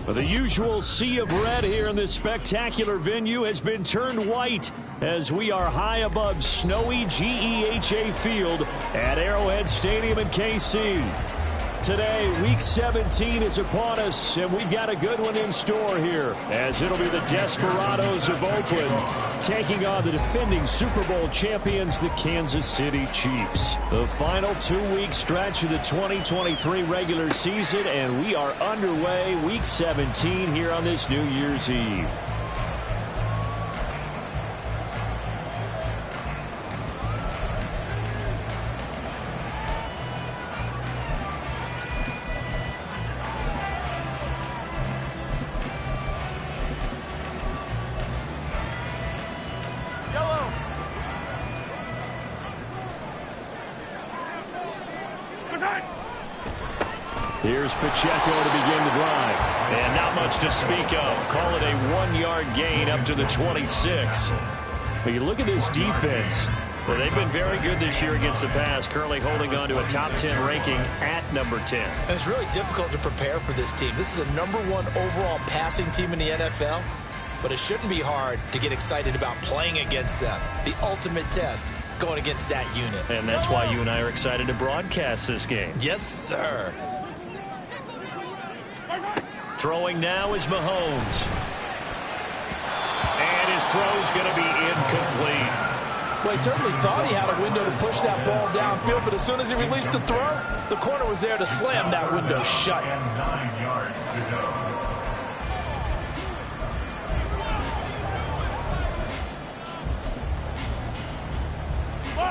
The usual sea of red here in this spectacular venue has been turned white as we are high above snowy GEHA Field at Arrowhead Stadium in KC. Today, Week 17 is upon us, and we've got a good one in store here, as it'll be the Desperados of Oakland taking on the defending Super Bowl champions, the Kansas City Chiefs. The final 2-week stretch of the 2023 regular season, and we are underway, Week 17 here on this New Year's Eve. Here's Pacheco to begin the drive. And not much to speak of. Call it a 1-yard gain up to the 26. But you look at this defense. Well, they've been very good this year against the pass, currently holding on to a top 10 ranking at number 10. And it's really difficult to prepare for this team. This is the #1 overall passing team in the NFL. But it shouldn't be hard to get excited about playing against them. The ultimate test going against that unit. And that's why you and I are excited to broadcast this game. Yes, sir. Throwing now is Mahomes. And his throw's going to be incomplete. Well, he certainly thought he had a window to push that ball downfield, but as soon as he released the throw, the corner was there to slam that window shut. And 9 yards to go.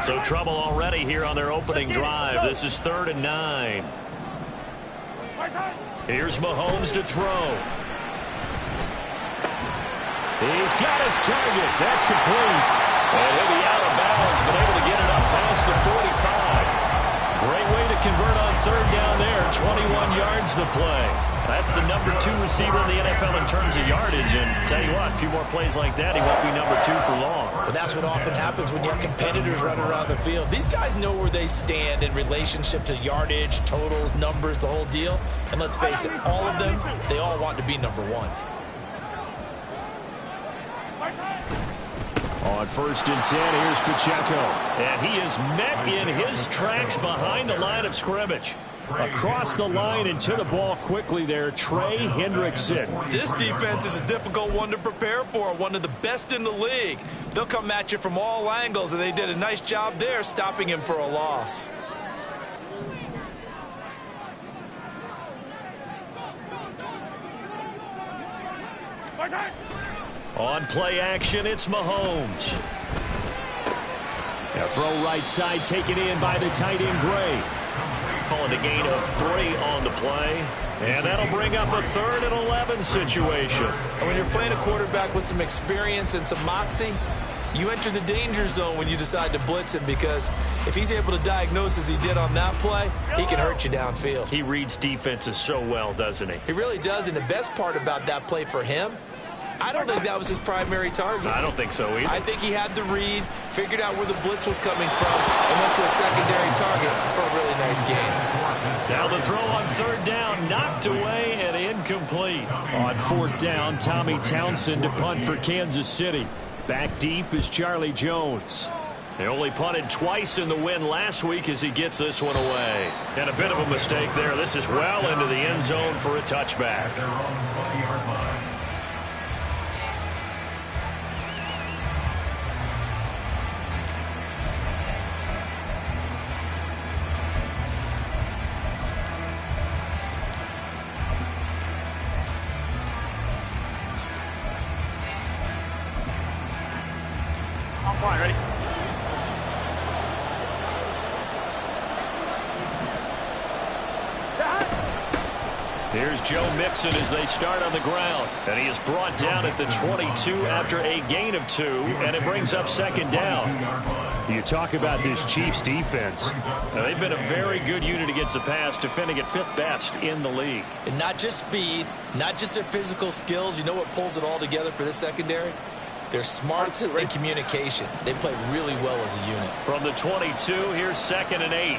So trouble already here on their opening drive. This is 3rd and 9. Here's Mahomes to throw. He's got his target. That's complete. And he'll be out of bounds, but able to get it up past the 45. Great way to convert on 3rd down there. 21 yards the play. That's the #2 receiver in the NFL in terms of yardage. And tell you what, a few more plays like that, he won't be #2 for long. But that's what often happens when you have competitors running around the field. These guys know where they stand in relationship to yardage, totals, numbers, the whole deal. And let's face it, all of them, they all want to be #1. On 1st and 10, here's Pacheco. And he is met in his tracks behind the line of scrimmage. Across the line and to the ball quickly there, Trey Hendrickson. This defense is a difficult one to prepare for, one of the best in the league. They'll come at you from all angles, and they did a nice job there stopping him for a loss. On play action, it's Mahomes. A throw right side taken in by the tight end Gray. Calling a gain of 3 on the play. And that'll bring up a 3rd and 11 situation. And when you're playing a quarterback with some experience and some moxie, you enter the danger zone when you decide to blitz him, because if he's able to diagnose as he did on that play, he can hurt you downfield. He reads defenses so well, doesn't he? He really does, and the best part about that play for him, I don't think that was his primary target. I don't think so either. I think he had the read, figured out where the blitz was coming from, and went to a secondary target for a really nice gain. Now the throw on 3rd down, knocked away and incomplete. On 4th down, Tommy Townsend to punt for Kansas City. Back deep is Charlie Jones. They only punted twice in the win last week as he gets this one away. And a bit of a mistake there. This is well into the end zone for a touchback. Their own 20-yard line. Ready? Here's Joe Mixon as they start on the ground. And he is brought down at the 22 after a gain of 2. And it brings up 2nd down. You talk about this Chiefs defense. Now, they've been a very good unit against the pass, defending at 5th best in the league. And not just speed, not just their physical skills. You know what pulls it all together for this secondary? Their smarts and communication. They play really well as a unit. From the 22, here's 2nd and 8.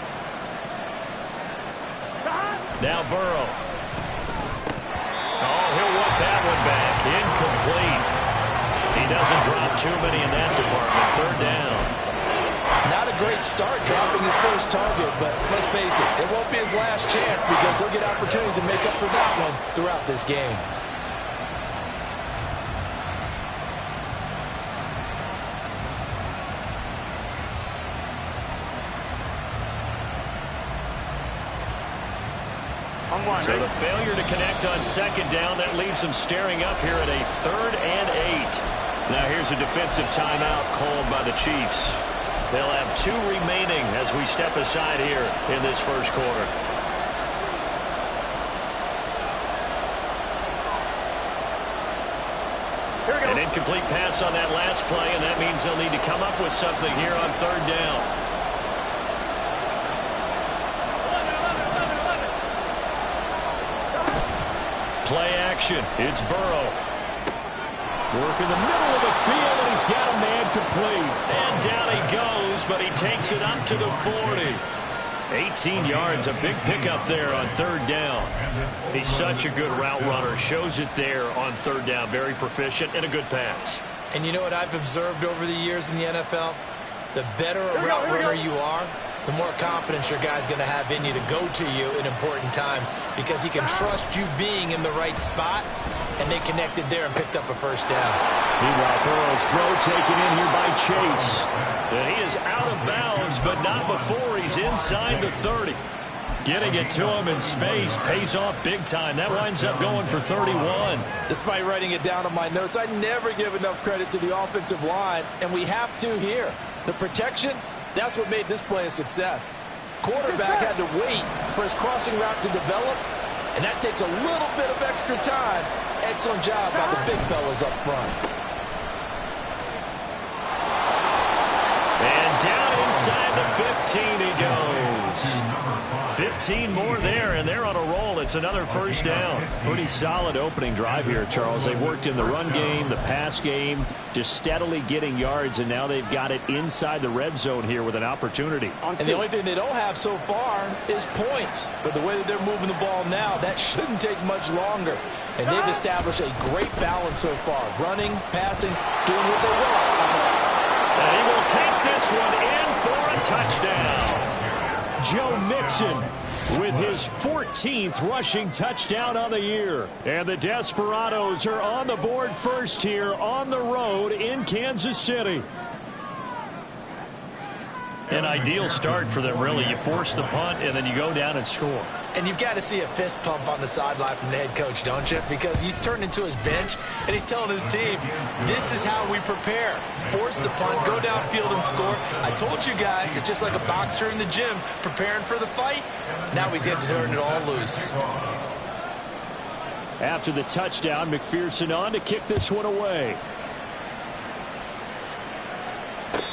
Now Burrow. doesn't drop too many in that department. Third down. Not a great start dropping his first target, but let's face it, it won't be his last chance because he'll get opportunities to make up for that one throughout this game. So the failure to connect on second down, that leaves them staring up here at a 3rd and 8. Now here's a defensive timeout called by the Chiefs. They'll have 2 remaining as we step aside here in this first quarter. An incomplete pass on that last play, and that means they'll need to come up with something here on 3rd down. Play action. It's Burrow. Work in the middle of the field, and he's got a man complete. And down he goes, but he takes it up to the 40. 18 yards, a big pickup there on 3rd down. He's such a good route runner. Shows it there on 3rd down. Very proficient and a good pass. And you know what I've observed over the years in the NFL? The better a route runner you are, the more confidence your guy's going to have in you to go to you in important times because he can trust you being in the right spot, and they connected there and picked up a first down. Meanwhile, Burrow's throw taken in here by Chase. And he is out of bounds, but not before he's inside the 30. Getting it to him in space pays off big time. That winds up going for 31. Despite writing it down on my notes, I never give enough credit to the offensive line, and we have to here. The protection, that's what made this play a success. Quarterback had to wait for his crossing route to develop, and that takes a little bit of extra time. Excellent job by the big fellas up front. And down inside the 15 he goes. 15 more there, and they're on a roll. It's another first down. Pretty solid opening drive here, Charles. They've worked in the run game, the pass game, just steadily getting yards, and now they've got it inside the red zone here with an opportunity. And the only thing they don't have so far is points. But the way that they're moving the ball now, that shouldn't take much longer. And they've established a great balance so far. Running, passing, doing what they want. And he will take this one in for a touchdown. Joe Mixon with his 14th rushing touchdown on the year. And the Desperados are on the board first here on the road in Kansas City. An ideal start for them, really. You force the punt, and then you go down and score. And you've got to see a fist pump on the sideline from the head coach, don't you? Because he's turned into his bench, and he's telling his team, this is how we prepare. Force the punt, go downfield and score. I told you guys, it's just like a boxer in the gym preparing for the fight. Now we get to turn it all loose. After the touchdown, McPherson on to kick this one away.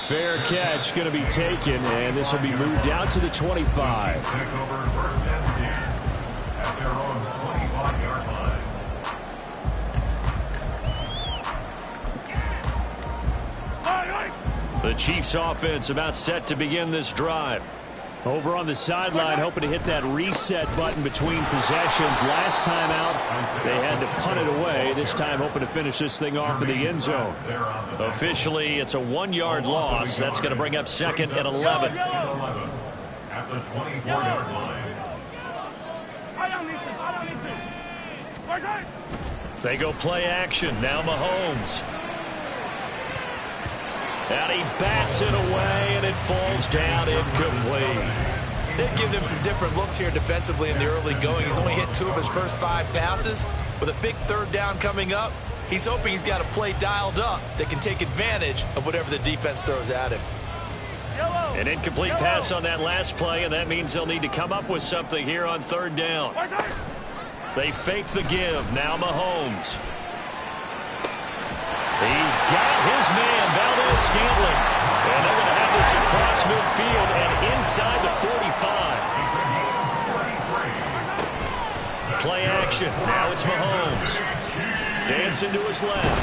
Fair catch going to be taken, and this will be moved out to the 25. Take over 1st and 10 at their own 25-yard line. The Chiefs offense about set to begin this drive. Over on the sideline, hoping to hit that reset button between possessions. Last time out, they had to punt it away. This time, hoping to finish this thing off in the end zone. Officially, it's a 1-yard loss. That's going to bring up 2nd and 11. At the 24-yard line. They go play action. Now Mahomes. And he bats it away, and it falls down incomplete. They've given him some different looks here defensively in the early going. He's only hit 2 of his first 5 passes. With a big 3rd down coming up, he's hoping he's got a play dialed up that can take advantage of whatever the defense throws at him. An incomplete pass on that last play, and that means they'll need to come up with something here on 3rd down. They fake the give. Now Mahomes. He's got his man, Valdez-Scantling. And they're going to have this across midfield and inside the 45. Play action. Now it's Mahomes. Dancing to his left.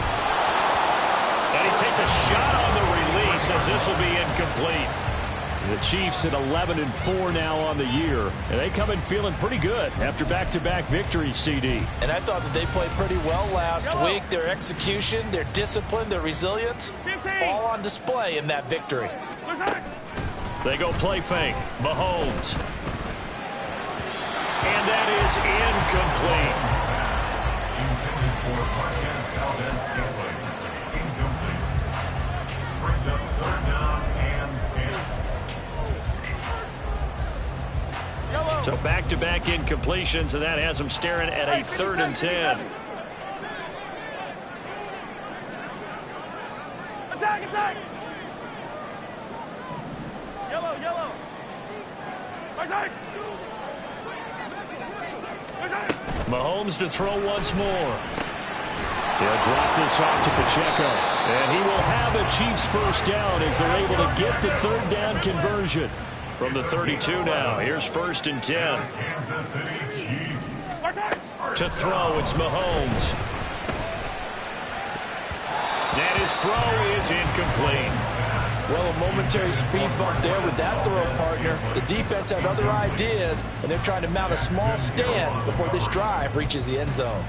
And he takes a shot on the release as this will be incomplete. The Chiefs at 11-4 now on the year, and they come in feeling pretty good after back-to-back victories, CD. And I thought that they played pretty well last week. Their execution, their discipline, their resilience, all on display in that victory. They go play fake. Mahomes. And that is incomplete. Brings up 3rd down and 10. So back-to-back incompletions, and that has them staring at a 3rd and 10. Attack! Yellow! Mahomes to throw once more. He'll drop this off to Pacheco. And he will have a Chiefs first down as they're able to get the 3rd down conversion. From the 32 now, here's 1st and 10. Kansas City Chiefs. To throw, it's Mahomes. And his throw is incomplete. Well, a momentary speed bump there with that throw, partner. The defense had other ideas, and they're trying to mount a small stand before this drive reaches the end zone.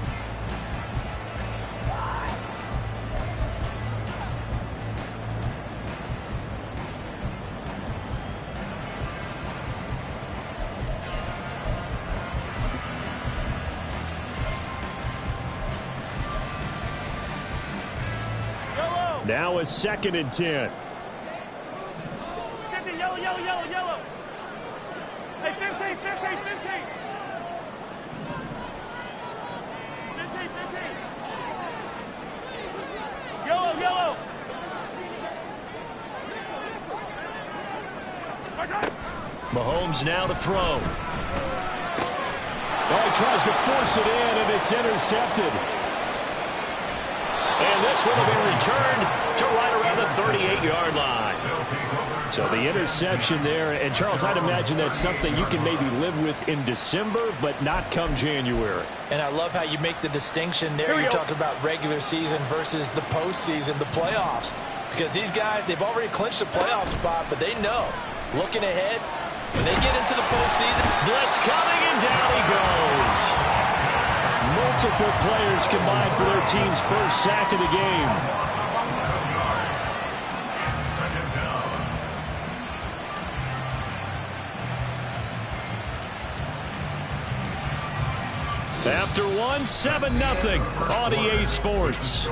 Now a 2nd and 10. Yellow. Hey, 15. 15. Yellow. Mahomes now to throw. Oh, he tries to force it in, and it's intercepted. And this one will be returned to right around the 38-yard line. So the interception there, and Charles, I'd imagine that's something you can maybe live with in December, but not come January. And I love how you make the distinction there. You're talking about regular season versus the postseason, the playoffs. Because these guys, they've already clinched a playoff spot, but they know, looking ahead, when they get into the postseason, blitz coming, and down he goes. Multiple players combined for their team's first sack of the game. After one, 7-0 on EA Sports.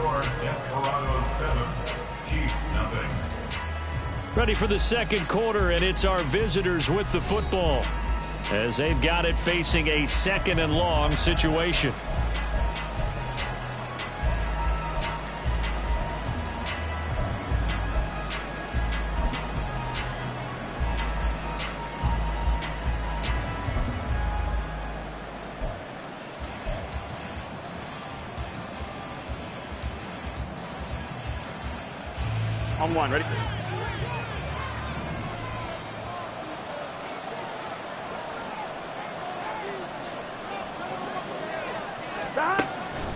Ready for the 2nd quarter, and it's our visitors with the football as they've got it facing a 2nd and long situation. On 1, ready?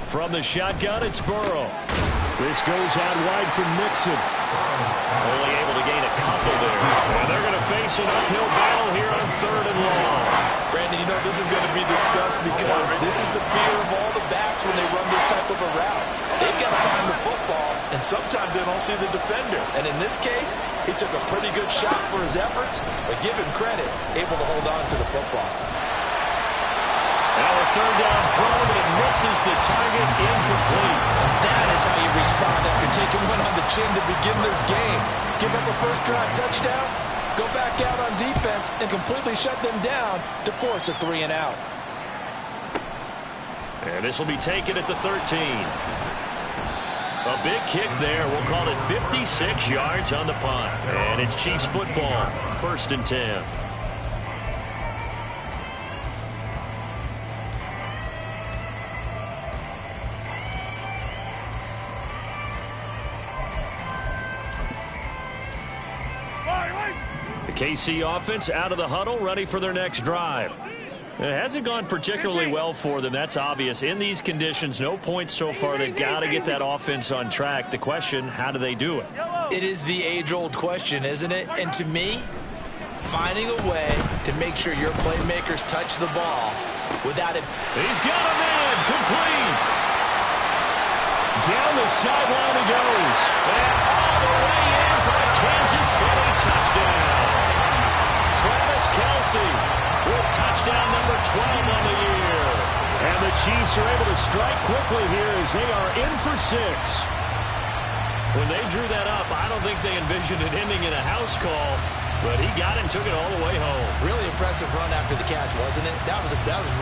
From the shotgun, it's Burrow. This goes out wide from Mixon. Only able to gain a couple there. And they're going to face an uphill battle here on 3rd and long. Brandon, you know, this is going to be discussed because this is the fear of all the backs when they run this type of a route. They've got to find the football, and sometimes they don't see the defender. And in this case, he took a pretty good shot for his efforts, but give him credit, able to hold on to the football. Now a 3rd down throw, but it misses the target, incomplete. And that is how you respond after taking one on the chin to begin this game. Give up a first drive touchdown, go back out on defense, and completely shut them down to force a 3 and out. And this will be taken at the 13. A big kick there. We'll call it 56 yards on the punt. And it's Chiefs football, 1st and 10. The KC offense out of the huddle, ready for their next drive. It hasn't gone particularly well for them. That's obvious. In these conditions, no points so far. They've got to get that offense on track. The question, how do they do it? It is the age-old question, isn't it? And to me, finding a way to make sure your playmakers touch the ball without it. He's got a man, complete. Down the sideline he goes. And all the way in for a Kansas City touchdown. Travis Kelce with touchdown number 12 on the year. And the Chiefs are able to strike quickly here as they are in for 6. When they drew that up, I don't think they envisioned it ending in a house call, but he got it and took it all the way home. Really impressive run after the catch, wasn't it? That was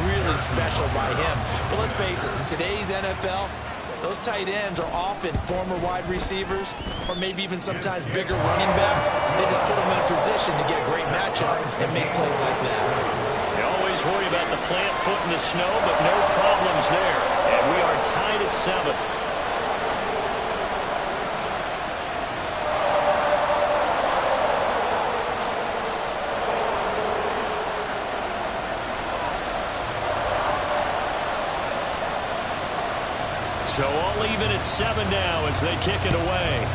really special by him. But let's face it, in today's NFL, those tight ends are often former wide receivers or maybe even sometimes bigger running backs. They just put them in a position to get a great matchup and make plays like that. They always worry about the plant foot in the snow, but no problems there. And we are tied at 7. So all even at 7 now as they kick it away.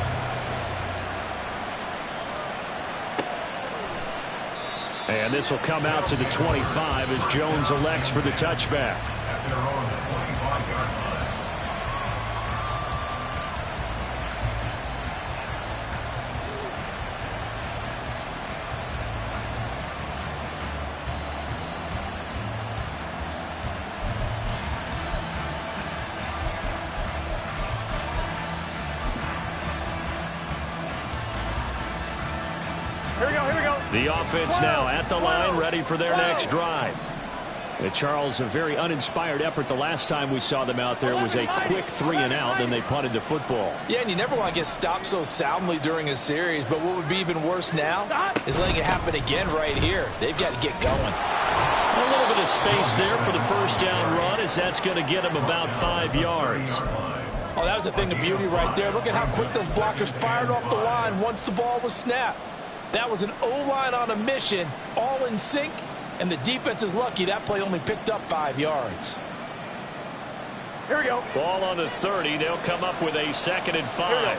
And this will come out to the 25 as Jones elects for the touchback. At their own 25-yard line. The offense now at the line, ready for their next drive. Charles, a very uninspired effort the last time we saw them out there. It was a quick 3 and out, then they punted the football. Yeah, and you never want to get stopped so soundly during a series, but what would be even worse now is letting it happen again right here. They've got to get going. A little bit of space there for the first down run, as that's going to get them about 5 yards. Oh, that was a thing of beauty right there. Look at how quick those blockers fired off the line once the ball was snapped. That was an O-line on a mission, all in sync, and the defense is lucky that play only picked up 5 yards. Here we go. Ball on the 30. They'll come up with a 2nd and 5.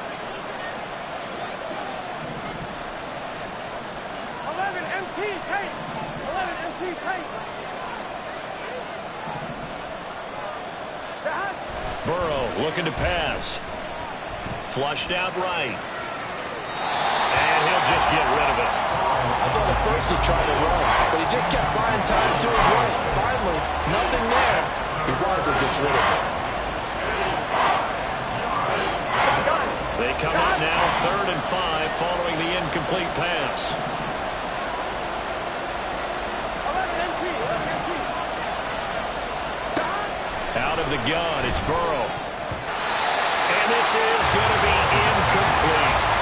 11 MT tape. 11 MT tape. Burrow looking to pass. Flushed out right. And he'll just get rid of it. I thought at first he tried to run, but he just kept buying time to his right. Finally, nothing there. He wisely gets rid of it. They come up now 3rd and 5 following the incomplete pass. 11 MT. Out of the gun, it's Burrow. And this is going to be incomplete.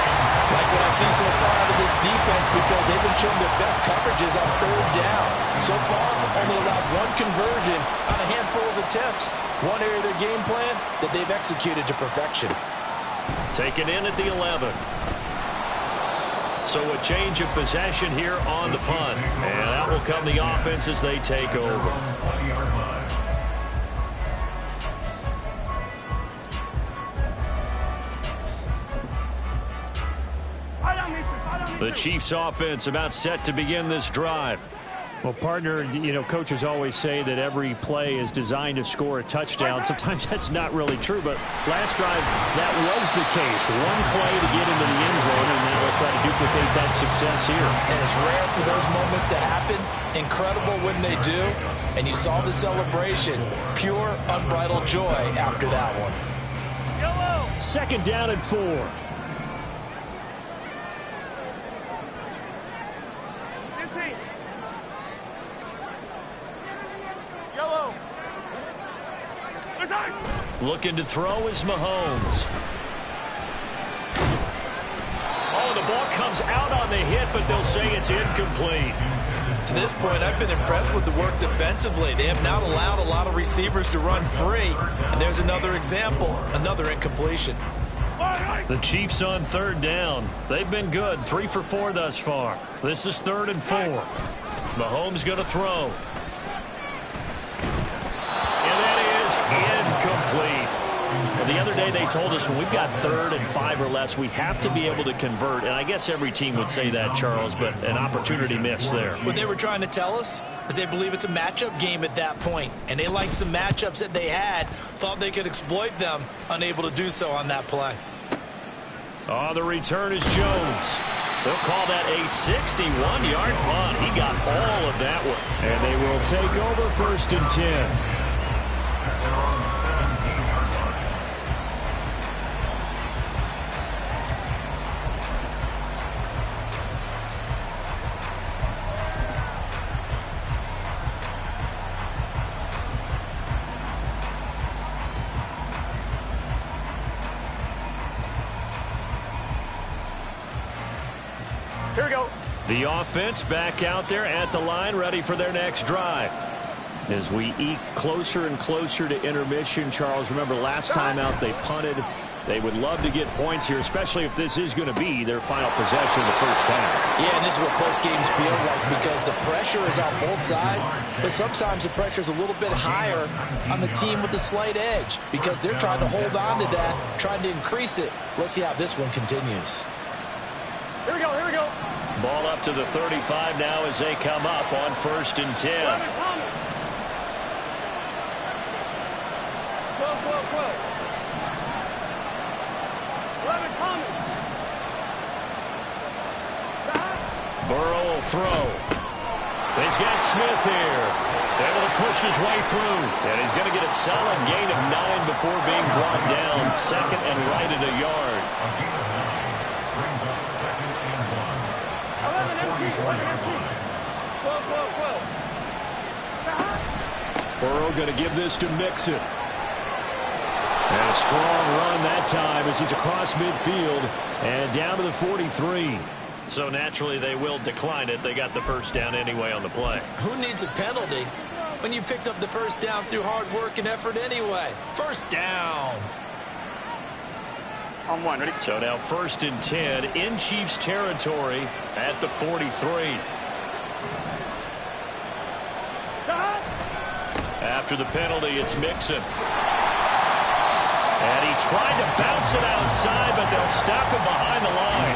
Like what I see so far out of this defense, because they've been showing their best coverages on 3rd down. So far, only allowed 1 conversion on a handful of attempts. One area of their game plan that they've executed to perfection. Taken in at the 11. So a change of possession here on the punt. And out will come the offense as they take over. 20-yard line. The Chiefs offense about set to begin this drive. Well, partner, you know, coaches always say that every play is designed to score a touchdown. Sometimes that's not really true, but last drive, that was the case. One play to get into the end zone, and now they'll try to duplicate that success here. And it's rare for those moments to happen. Incredible when they do. And you saw the celebration. Pure, unbridled joy after that one. 2nd down and 4. Looking to throw is Mahomes. Oh, the ball comes out on the hit, but they'll say it's incomplete. To this point, I've been impressed with the work defensively. They have not allowed a lot of receivers to run free. And there's another example, another incompletion. The Chiefs on 3rd down. They've been good, 3 for 4 thus far. This is 3rd and 4. Mahomes going to throw. And that is incomplete. Well, the other day they told us when we've got 3rd and 5 or less, we have to be able to convert. And I guess every team would say that, Charles, but an opportunity missed there. What they were trying to tell us is they believe it's a matchup game at that point. And they liked some matchups that they had, thought they could exploit them, unable to do so on that play. On the return is Jones. They'll call that a 61-yard punt. He got all of that one. And they will take over 1st and 10. Here we go. The offense back out there at the line, ready for their next drive. As we eke closer and closer to intermission, Charles, remember last time out they punted. They would love to get points here, especially if this is going to be their final possession of the first half. Yeah, and this is what close games feel like because the pressure is on both sides, but sometimes the pressure is a little bit higher on the team with the slight edge because they're trying to hold on to that, trying to increase it. Let's see how this one continues. Here we go, here we go. Ball up to the 35 now as they come up on 1st and 10. 12. 11 coming. Burrow will throw. He's got Smith here. Able to push his way through. And he's going to get a solid gain of 9 before being brought down. 2nd and right at a yard. Brings up 2nd and 1. 11 empty. 11 empty. 12. Burrow going to give this to Mixon. And a strong run that time as he's across midfield and down to the 43. So naturally they will decline it. They got the first down anyway on the play. Who needs a penalty when you picked up the first down through hard work and effort anyway? First down. On 1, ready? So now 1st and 10 in Chiefs territory at the 43. After the penalty, it's Mixon. And he tried to bounce it outside, but they'll stop him behind the line.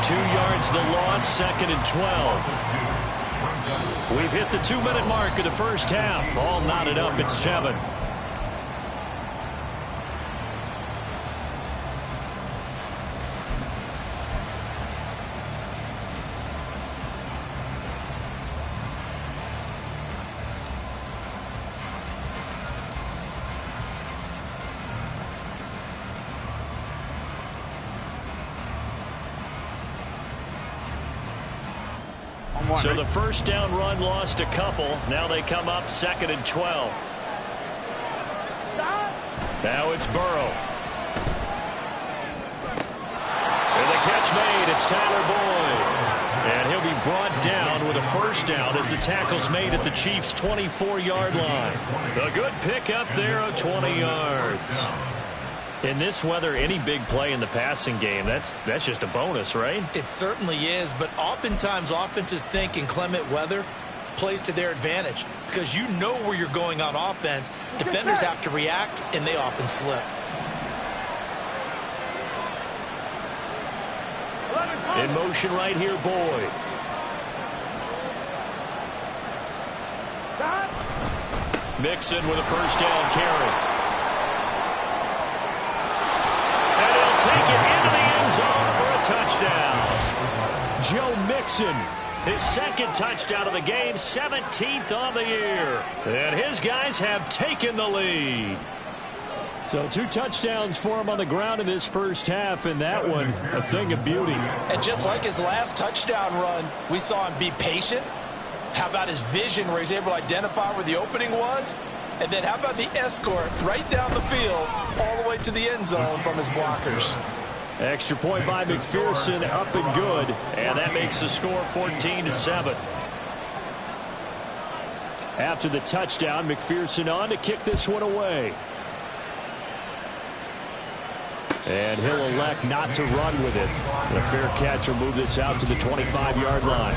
2 yards the loss, 2nd and 12. We've hit the 2-minute mark of the first half. All knotted up at 7. So the first down run lost a couple. Now they come up 2nd and 12. Now it's Burrow. And the catch made. It's Tyler Boyd. And he'll be brought down with a first down as the tackle's made at the Chiefs' 24-yard line. A good pickup there of 20 yards. In this weather, any big play in the passing game, that's just a bonus, right? It certainly is, but oftentimes offenses think in clement weather plays to their advantage because you know where you're going on offense. Defenders have to react, and they often slip. In motion right here, Boyd. Mixon with a first down carry. Take it into the end zone for a touchdown. Joe Mixon, his 2nd touchdown of the game, 17th on the year. And his guys have taken the lead. So 2 touchdowns for him on the ground in this first half, and that one a thing of beauty. And just like his last touchdown run, we saw him be patient. How about his vision where he's able to identify where the opening was? And then how about the escort right down the field all the way to the end zone from his blockers? Extra point by McPherson, up and good. And that makes the score 14-7. After the touchdown, McPherson on to kick this one away. And he'll elect not to run with it. The fair catch will move this out to the 25-yard line.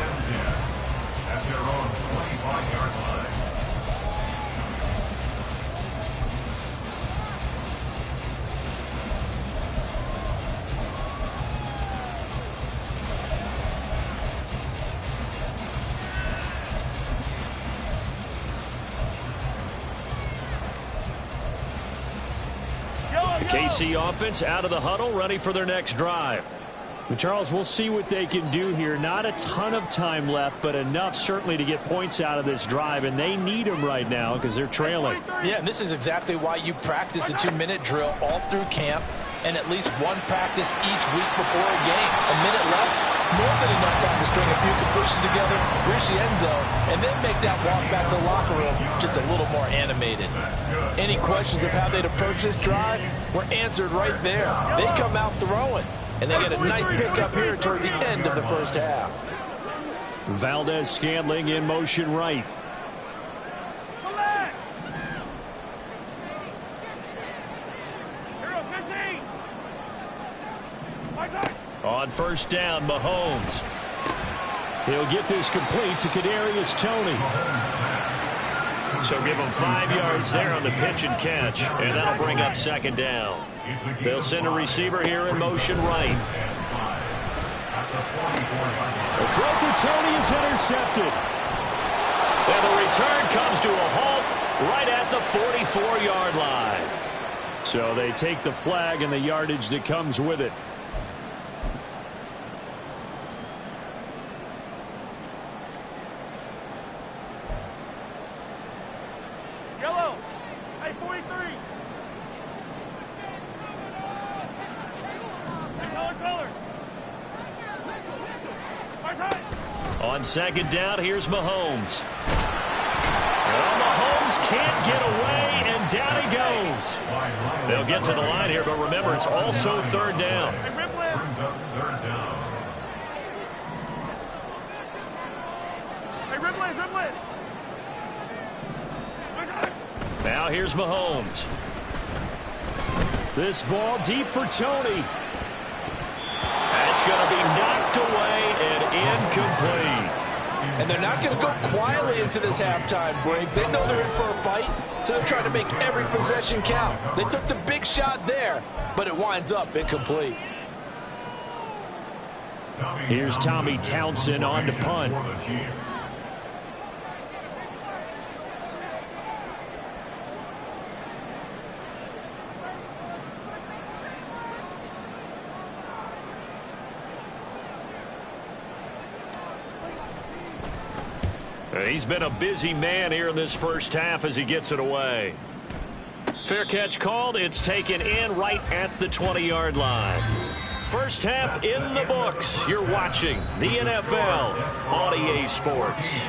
At their own 25-yard line. The KC offense out of the huddle, ready for their next drive. Charles, we'll see what they can do here. Not a ton of time left, but enough certainly to get points out of this drive, and they need them right now because they're trailing. Yeah, and this is exactly why you practice a 2-minute drill all through camp and at least one practice each week before a game. A minute left, more than enough time to string a few completions together, reach the end zone, and then make that walk back to the locker room just a little more animated. Any questions of how they'd approach this drive were answered right there. They come out throwing, and they get a nice pickup here toward the end of the first half. Valdez-Scantling in motion right. On first down, Mahomes. He'll get this complete to Kadarius Toney. So give him 5 yards there on the pitch and catch, and that'll bring up second down. They'll send a receiver here in motion right. The throw for Toney is intercepted. And the return comes to a halt right at the 44-yard line. So they take the flag and the yardage that comes with it. Yellow. Hey, 43. Color. On second down, here's Mahomes. Well, Mahomes can't get away, and down he goes. They'll get to the line here, but remember, it's also third down. Now here's Mahomes. This ball deep for Toney. That's going to be knocked away and incomplete. And they're not going to go quietly into this halftime break. They know they're in for a fight, so they're trying to make every possession count. They took the big shot there, but it winds up incomplete. Here's Tommy Townsend on to punt. He's been a busy man here in this first half as he gets it away. Fair catch called. It's taken in right at the 20-yard line. First half in the books. You're watching the NFL on EA Sports.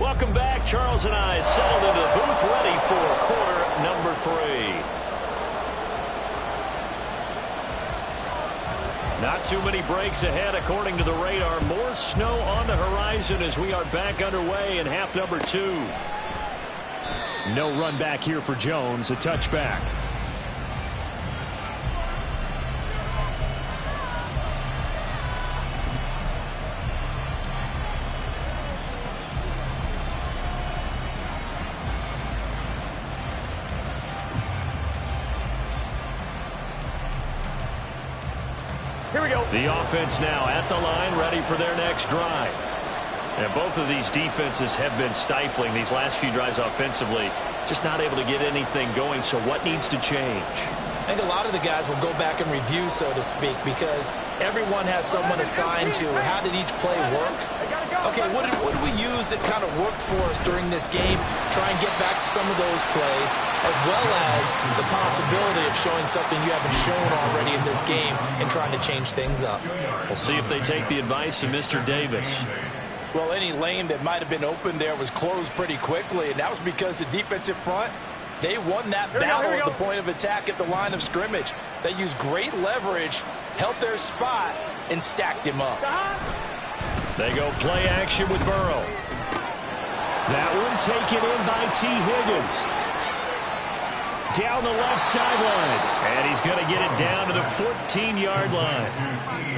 Welcome back. Charles and I settled into the booth, ready for quarter number 3. Not too many breaks ahead, according to the radar. More snow on the horizon as we are back underway in half number 2. No run back here for Jones. A touchback. Here we go. The offense now at the line, ready for their next drive. And both of these defenses have been stifling these last few drives offensively. Just not able to get anything going. So what needs to change? I think a lot of the guys will go back and review, so to speak, because everyone has someone assigned to how did each play work. Okay, what did we use that kind of worked for us during this game? Try and get back to some of those plays, as well as the possibility of showing something you haven't shown already in this game and trying to change things up. We'll see if they take the advice of Mr. Davis. Well, any lane that might have been open there was closed pretty quickly, and that was because the defensive front, they won that battle at the point of attack at the line of scrimmage. They used great leverage, held their spot, and stacked him up. They go play action with Burrow. That one taken in by T. Higgins. down the left sideline. And he's going to get it down to the 14-yard line.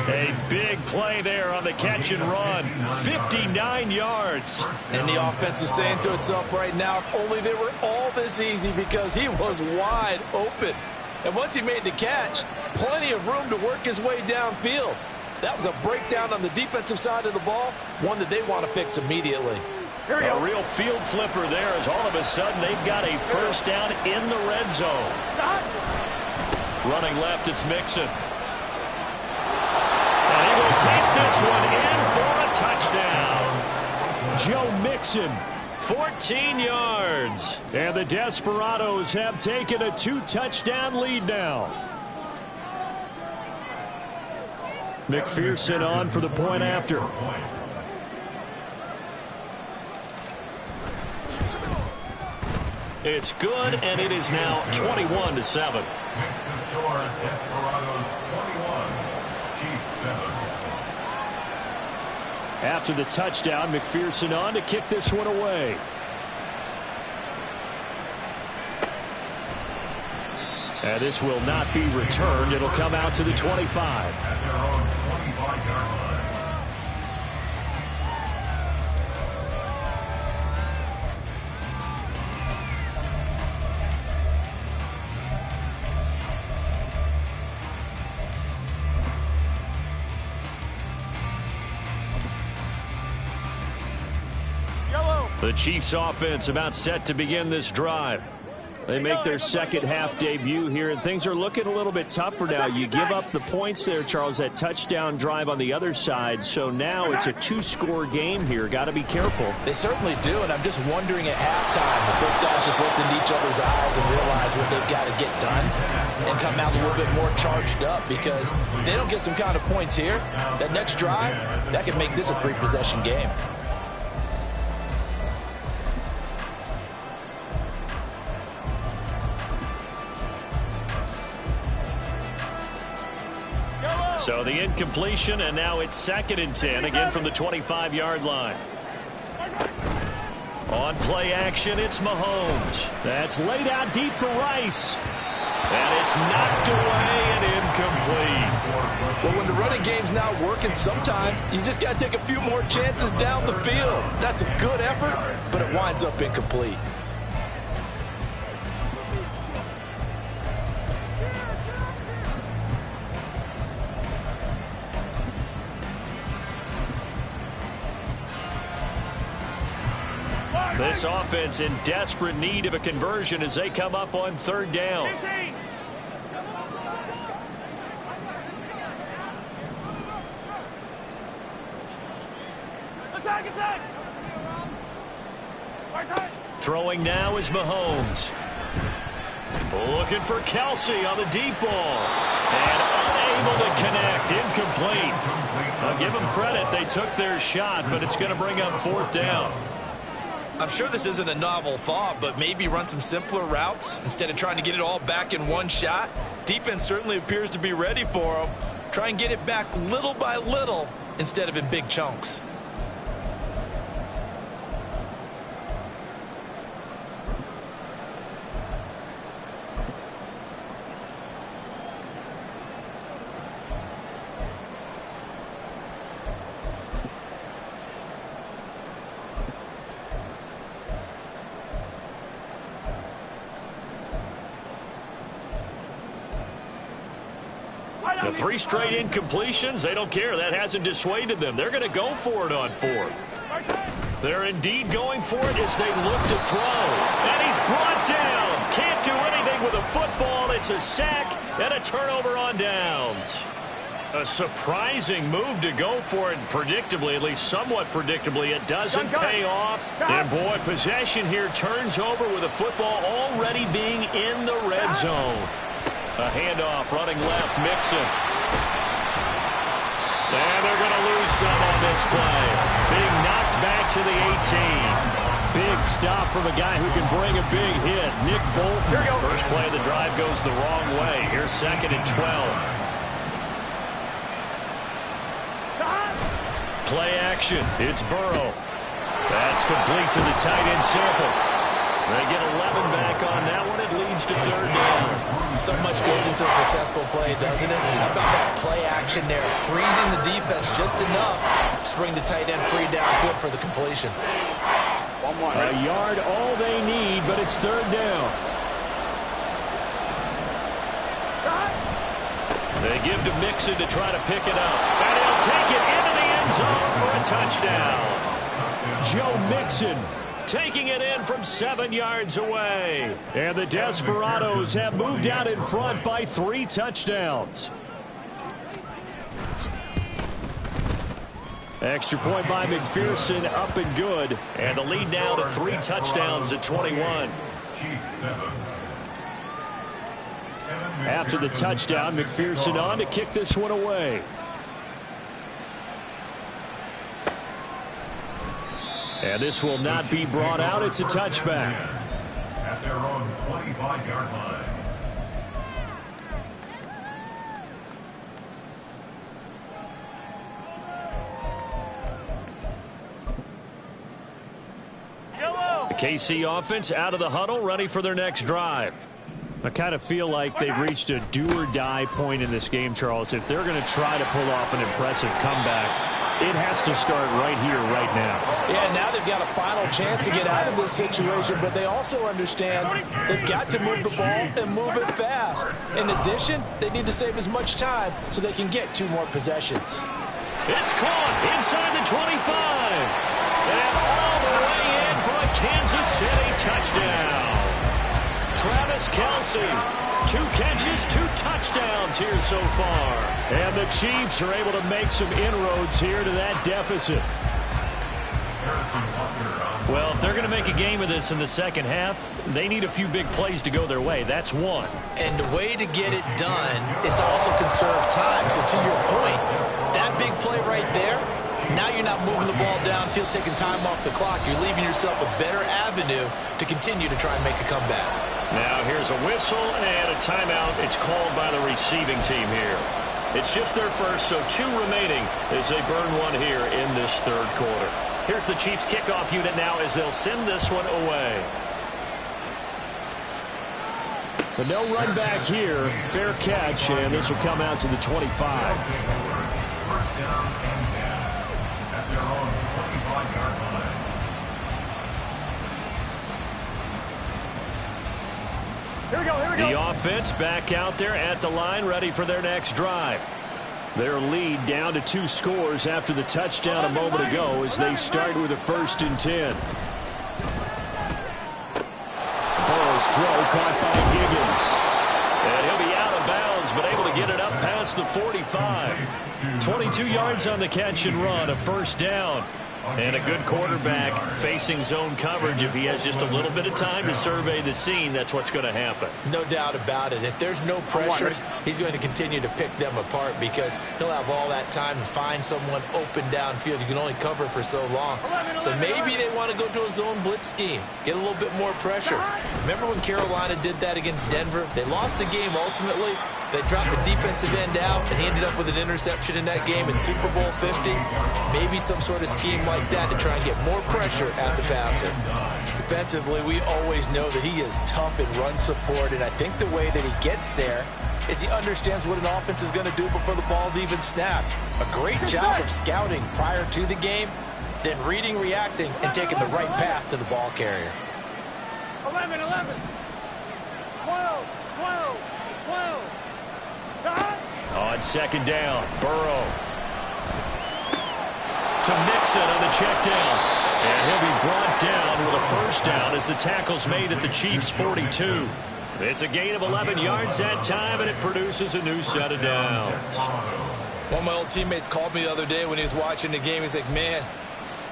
A big play there on the catch and run. 59 yards. And the offense is saying to itself right now, if only they were all this easy, because he was wide open. And once he made the catch, plenty of room to work his way downfield. That was a breakdown on the defensive side of the ball, one that they want to fix immediately. A real field flipper there, as all of a sudden they've got a first down in the red zone. Running left, it's Mixon. And he will take this one in for a touchdown. Joe Mixon, 14 yards. And the Desperados have taken a 2-touchdown lead now. McPherson on for the point after. It's good, and it is now 21-7. Next to score, Desperados 21, Chiefs 7. After the touchdown, McPherson on to kick this one away. And this will not be returned. It'll come out to the 25. At their own 25-yard line. The Chiefs offense about set to begin this drive. They make their second half debut here, and things are looking a little bit tougher now. You give up the points there, Charles, that touchdown drive on the other side. So now it's a 2-score game here. Got to be careful. They certainly do, and I'm just wondering at halftime if those guys just looked into each other's eyes and realize what they've got to get done and come out a little bit more charged up, because if they don't get some kind of points here, that next drive, that could make this a 3-possession game. So the incompletion, and now it's 2nd and 10, again from the 25-yard line. On play action, it's Mahomes. That's laid out deep for Rice. And it's knocked away and incomplete. Well, when the running game's not working, sometimes you just got to take a few more chances down the field. That's a good effort, but it winds up incomplete. This offense in desperate need of a conversion as they come up on 3rd down. Attack! Throwing now is Mahomes. Looking for Kelsey on the deep ball. And unable to connect. Incomplete. I'll give them credit. They took their shot, but it's going to bring up 4th down. I'm sure this isn't a novel thought, but maybe run some simpler routes instead of trying to get it all back in one shot. Defense certainly appears to be ready for them. Try and get it back little by little instead of in big chunks. The 3 straight incompletions, they don't care. That hasn't dissuaded them. They're going to go for it on 4th. They're indeed going for it as they look to throw. And he's brought down. Can't do anything with a football. It's a sack and a turnover on downs. A surprising move to go for it, predictably, at least somewhat predictably. It doesn't pay off. And boy, possession here turns over with a football already being in the red zone. A handoff, running left, Mixon. And they're going to lose some on this play. Being knocked back to the 18. Big stop from a guy who can bring a big hit. Nick Bolton. First play of the drive goes the wrong way. Here's 2nd and 12. Play action. It's Burrow. That's complete to the tight end Sample. They get 11 back on that one. It leads to third down. So much goes into a successful play, doesn't it? How about that play action there? Freezing the defense just enough to bring the tight end free downfield for the completion. A yard, all they need, but it's third down. They give to Mixon to try to pick it up. And he'll take it into the end zone for a touchdown. Joe Mixon taking it in from 7 yards away. And the Desperados have moved out in front by 3 touchdowns. Extra point by McPherson, up and good. And the lead now to 3 touchdowns at 21. After the touchdown, McPherson on to kick this one away. And this will not be brought out. It's a touchback. At their own 25-yard line. The KC offense out of the huddle, ready for their next drive. I kind of feel like they've reached a do-or-die point in this game, Charles. If they're going to try to pull off an impressive comeback, it has to start right here, right now. Yeah, now they've got a final chance to get out of this situation, but they also understand they've got to move the ball and move it fast. In addition, they need to save as much time so they can get 2 more possessions. It's caught inside the 25. And all the way in for a Kansas City touchdown. Travis Kelce, 2 catches, 2 touchdowns here so far. And the Chiefs are able to make some inroads here to that deficit. Well, if they're going to make a game of this in the second half, they need a few big plays to go their way. That's one. And the way to get it done is to also conserve time. So to your point, that big play right there, now you're not moving the ball downfield, taking time off the clock. You're leaving yourself a better avenue to continue to try and make a comeback. Now here's a whistle and a timeout. It's called by the receiving team here. It's just their first, so 2 remaining as they burn one here in this third quarter. Here's the Chiefs kickoff unit now as they'll send this one away. But no run back here. Fair catch, and this will come out to the 25. First down and 10 at their own 25-yard line. Here we go. The offense back out there at the line, ready for their next drive. Their lead down to 2 scores after the touchdown a moment ago as they start with a 1st and 10. Burrow's throw caught by Giggins. And he'll be out of bounds, but able to get it up past the 45. 22 yards on the catch and run, a 1st down. And a good quarterback facing zone coverage. If he has just a little bit of time to survey the scene, that's what's going to happen. No doubt about it. If there's no pressure, he's going to continue to pick them apart because he'll have all that time to find someone open downfield. You can only cover for so long. So maybe they want to go to a zone blitz scheme, get a little bit more pressure. Remember when Carolina did that against Denver? They lost the game ultimately. They dropped the defensive end out, and he ended up with an interception in that game in Super Bowl 50. Maybe some sort of scheme like that to try and get more pressure at the passer. Defensively, we always know that he is tough in run support, and I think the way that he gets there is he understands what an offense is going to do before the ball's even snapped. A great job of scouting prior to the game, then reading, reacting, and taking the right path to the ball carrier. 11, 11, 12, 12, 12. On 2nd down, Burrow to Mixon on the check down. And he'll be brought down with a 1st down as the tackle's made at the Chiefs' 42. It's a gain of 11 yards that time, and it produces a new set of downs. One of my old teammates called me the other day when he was watching the game. He's like, man,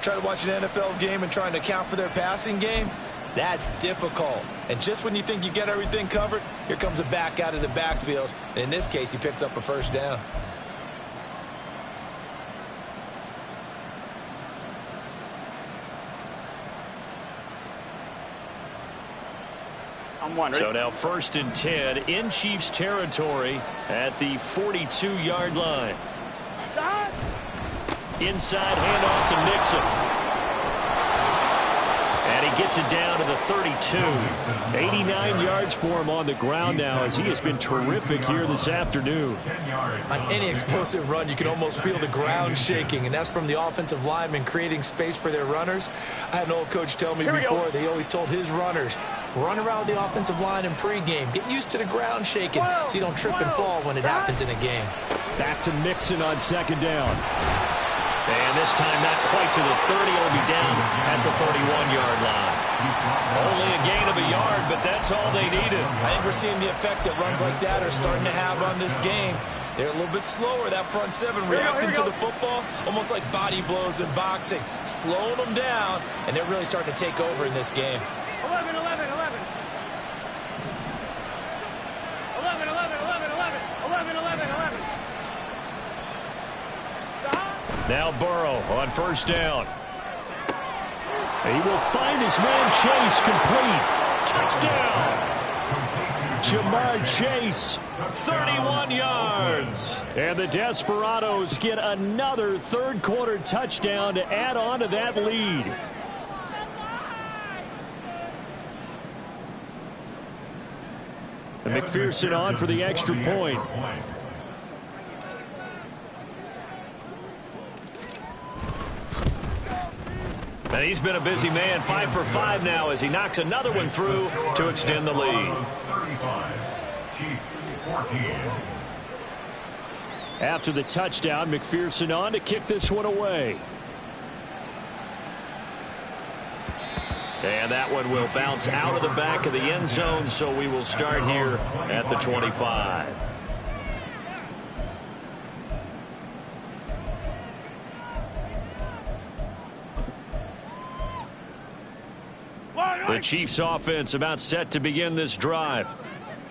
trying to watch an NFL game and trying to account for their passing game? That's difficult. And just when you think you get everything covered, here comes a back out of the backfield. And in this case, he picks up a 1st down. So now 1st and 10 in Chiefs territory at the 42-yard line. Inside handoff to Mixon. And he gets it down to the 32. 89 yards for him on the ground now, as he has been terrific here this afternoon. On any explosive run, you can almost feel the ground shaking, and that's from the offensive linemen creating space for their runners. I had an old coach tell me before, they always told his runners, run around the offensive line in pregame. Get used to the ground shaking so you don't trip and fall when it happens in a game. Back to Mixon on second down. And this time not quite to the 30. It'll be down at the 31-yard line. Only a gain of a yard, but that's all they needed. I think we're seeing the effect that runs like that are starting to have on this game. They're a little bit slower, that front seven, reacting to the football, almost like body blows in boxing, slowing them down, and they're really starting to take over in this game. 11, 11, 11. 11, 11, 11, 11. 11, 11, 11. Now Burrow on first down. He will find his man Chase, complete. Touchdown! Jamar Chase, 31 yards. And the Desperados get another third-quarter touchdown to add on to that lead. And McPherson on for the extra point. And he's been a busy man, 5 for 5 now as he knocks another one through to extend the lead. After the touchdown, McPherson on to kick this one away. And that one will bounce out of the back of the end zone, so we will start here at the 25. The Chiefs offense about set to begin this drive.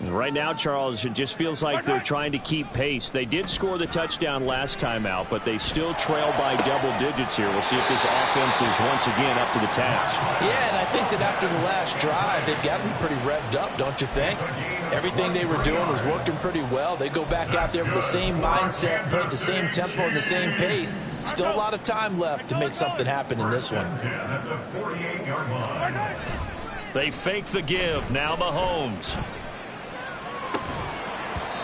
And right now, Charles, it just feels like they're trying to keep pace. They did score the touchdown last time out, but they still trail by double digits here. We'll see if this offense is once again up to the task. Yeah, and I think that after the last drive, they've gotten pretty revved up, don't you think? Everything they were doing was working pretty well. They go back out there with the same mindset, playing the same tempo and the same pace. Still a lot of time left to make something happen in this one. They fake the give. Now Mahomes.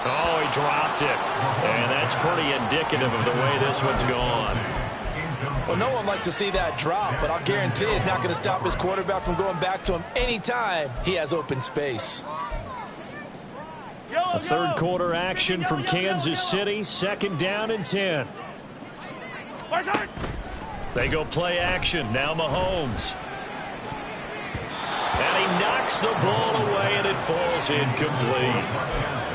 Oh, he dropped it. And that's pretty indicative of the way this one's gone. Well, no one likes to see that drop, but I'll guarantee it's not going to stop his quarterback from going back to him anytime he has open space. A third quarter action from Kansas City. Second down and 10. They go play action. Now Mahomes. And he knocks the ball away, and it falls incomplete.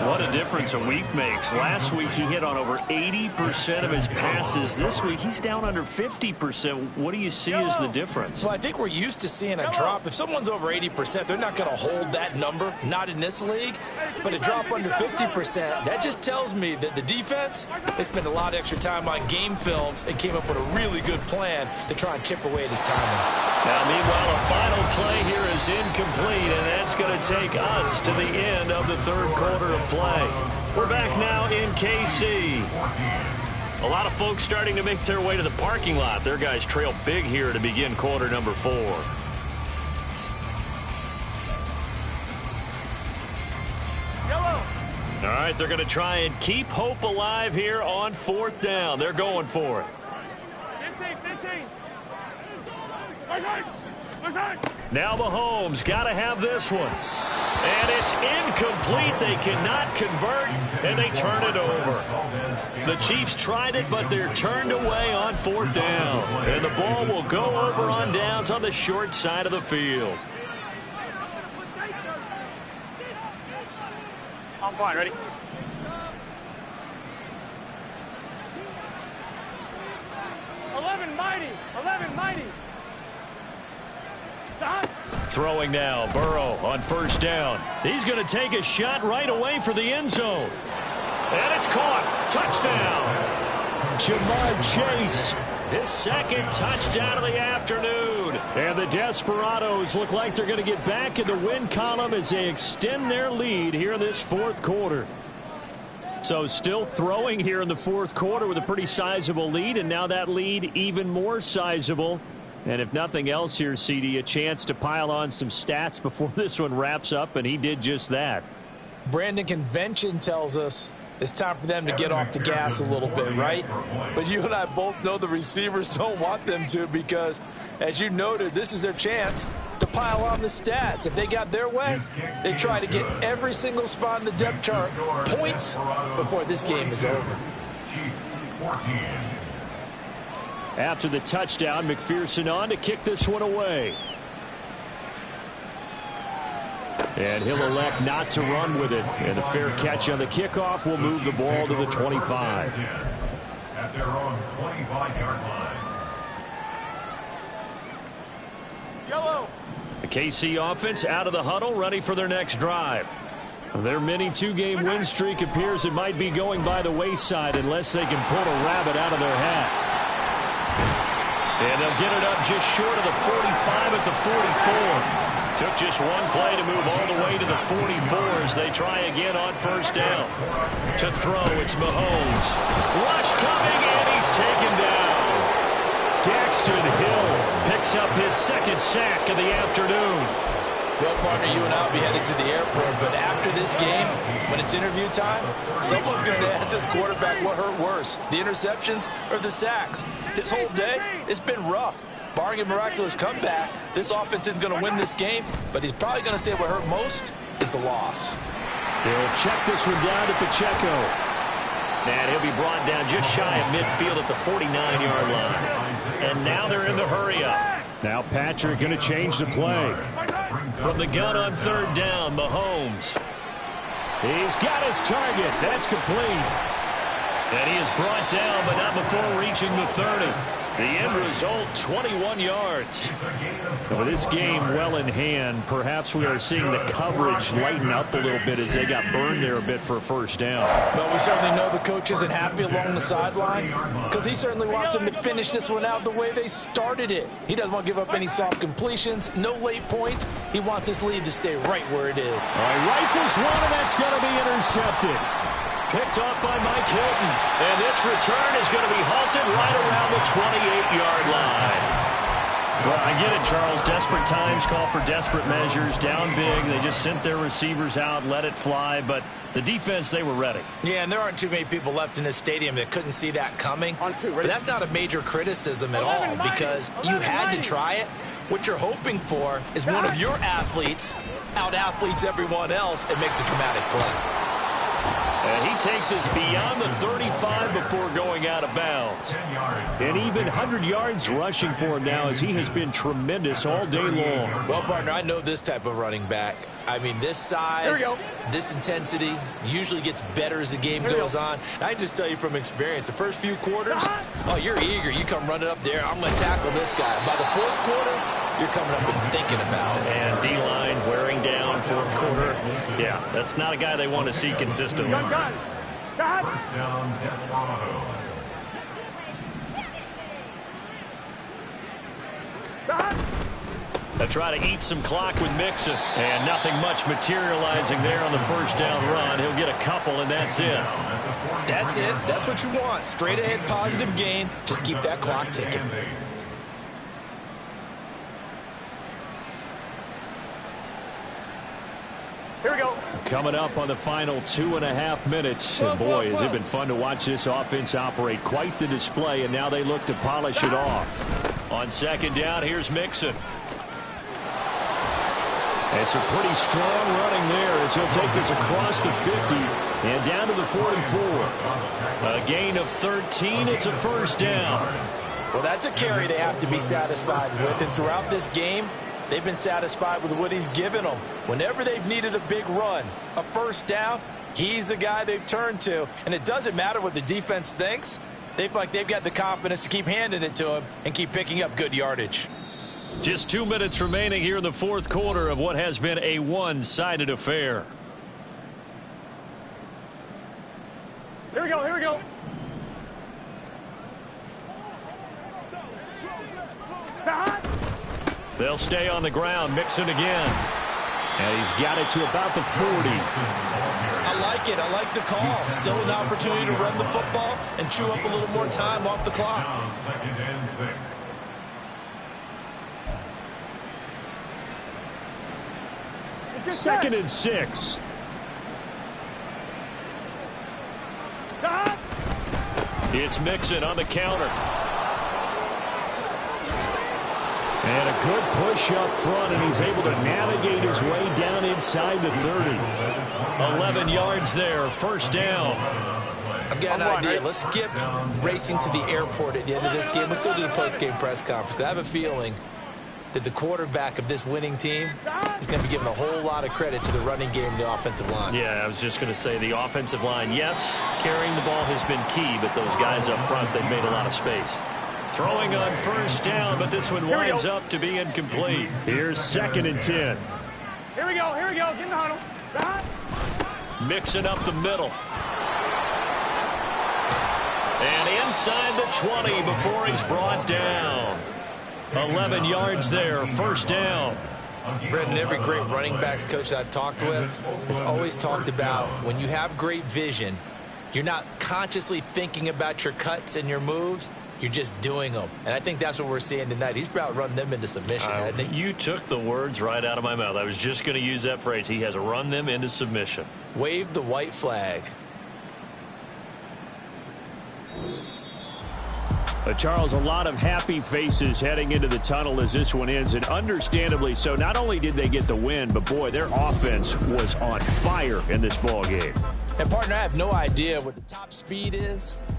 What a difference a week makes. Last week he hit on over 80% of his passes. This week he's down under 50%. What do you see as the difference? Well, I think we're used to seeing a drop. If someone's over 80%, they're not going to hold that number, not in this league. But a drop under 50%, that just tells me that the defense, they spent a lot of extra time on game films and came up with a really good plan to try and chip away at his timing. Now, meanwhile, a final play here is incomplete, and that's going to take us to the end of the third quarter of play. We're back now in KC. A lot of folks starting to make their way to the parking lot. Their guys trail big here to begin quarter number 4. All right, they're going to try and keep hope alive here on fourth down. They're going for it. 15. Now Mahomes got to have this one. And it's incomplete. They cannot convert, and they turn it over. The Chiefs tried it, but they're turned away on fourth down. And the ball will go over on downs on the short side of the field. I'm fine, ready? Mighty. Throwing now, Burrow on first down. He's going to take a shot right away for the end zone. And it's caught. Touchdown. Jamar Chase, his second touchdown of the afternoon. And the Desperados look like they're going to get back in the win column as they extend their lead here in this fourth quarter. So still throwing here in the fourth quarter with a pretty sizable lead, and now that lead even more sizable And if nothing else here, CD, a chance to pile on some stats before this one wraps up, and he did just that. Brandon, convention tells us it's time for them to get off the gas a little bit, right? But you and I both know the receivers don't want them to because, as you noted, this is their chance to pile on the stats. If they got their way, they try to get every single spot in the depth chart points before this game is over. Chiefs 14. After the touchdown, McPherson on to kick this one away. And he'll elect not to run with it. And a fair catch on the kickoff will move the ball to the 25. At their own 25-yard line. Yellow. The KC offense out of the huddle, ready for their next drive. Their mini two-game win streak appears it might be going by the wayside unless they can pull a rabbit out of their hat. And they'll get it up just short of the 45 at the 44. Took just one play to move all the way to the 44 as they try again on first down. To throw, it's Mahomes. Rush coming, and he's taken down. Daxton Hill picks up his second sack of the afternoon. Well, partner, you and I will be headed to the airport, but after this game, when it's interview time, someone's going to ask this quarterback what hurt worse, the interceptions or the sacks. His whole day, it's been rough. Barring a miraculous comeback, this offense is going to win this game, but he's probably going to say what hurt most is the loss. They'll check this one down to Pacheco. And he'll be brought down just shy of midfield at the 49-yard line. And now they're in the hurry-up. Now Patrick going to change the play. From the gun on third down, Mahomes. He's got his target. That's complete. And he is brought down, but not before reaching the 30. The end result, 21 yards. With this game well in hand, perhaps we are seeing the coverage lighten up a little bit as they got burned there a bit for a first down. Well, we certainly know the coach isn't happy along the sideline because he certainly wants them to finish this one out the way they started it. He doesn't want to give up any soft completions, no late points. He wants his lead to stay right where it is. All right, rifles one, and that's going to be intercepted. Picked off by Mike Hilton. And this return is going to be halted right around the 28-yard line. Well, I get it, Charles. Desperate times call for desperate measures. Down big. They just sent their receivers out, let it fly. But the defense, they were ready. Yeah, and there aren't too many people left in this stadium that couldn't see that coming. But that's not a major criticism at all because you had to try it. What you're hoping for is one of your athletes out-athletes everyone else and makes a dramatic play. And he takes us beyond the 35 before going out of bounds. And even 100 yards rushing for him now as he has been tremendous all day long. Well, partner, I know this type of running back. I mean, this size, this intensity usually gets better as the game goes on. And I just tell you from experience, the first few quarters, oh, you're eager. You come running up there, I'm going to tackle this guy. By the fourth quarter, you're coming up and thinking about it. And D-line wearing down fourth quarter. Yeah, that's not a guy they want to see consistently. First down, Desperados. They try to eat some clock with Mixon. And nothing much materializing there on the first down run. He'll get a couple, and that's it. That's it. That's what you want. Straight ahead, positive gain. Just keep that clock ticking. Here we go. Coming up on the final 2.5 minutes. And boy, has it been fun to watch this offense operate. Quite the display, and now they look to polish it off. On second down, here's Mixon. It's a pretty strong running there as he'll take this across the 50 and down to the 44. A gain of 13. It's a first down. Well, that's a carry they have to be satisfied with. And throughout this game, they've been satisfied with what he's given them. Whenever they've needed a big run, a first down, he's the guy they've turned to. And it doesn't matter what the defense thinks. They feel like they've got the confidence to keep handing it to him and keep picking up good yardage. Just 2 minutes remaining here in the fourth quarter of what has been a one-sided affair. Here we go. Here we go. They'll stay on the ground. Mixon again. And he's got it to about the 40. I like it. I like the call. Still an opportunity to run the football and chew up a little more time off the clock. Now 2nd and 6. 2nd and 6. It's Mixon on the counter. And a good push up front, and he's able to navigate his way down inside the 30. 11 yards there, 1st down. I've got an idea. Let's skip racing to the airport at the end of this game. Let's go to the post-game press conference. I have a feeling that the quarterback of this winning team is going to be given a whole lot of credit to the running game and the offensive line. Yeah, I was just going to say the offensive line, yes, carrying the ball has been key, but those guys up front, they've made a lot of space. Throwing on 1st down, but this one winds up to be incomplete. Here's 2nd and 10. Here we go. Get in the huddle. Mixing up the middle. And inside the 20 before he's brought down. 11 yards there, 1st down. Brendan, every great running backs coach I've talked with has always talked about when you have great vision, you're not consciously thinking about your cuts and your moves. You're just doing them. And I think that's what we're seeing tonight. He's about run them into submission, hasn't he? You took the words right out of my mouth. I was just going to use that phrase. He has run them into submission. Wave the white flag. Charles, a lot of happy faces heading into the tunnel as this one ends, and understandably so. Not only did they get the win, but boy, their offense was on fire in this ball game. And partner, I have no idea what the top speed is.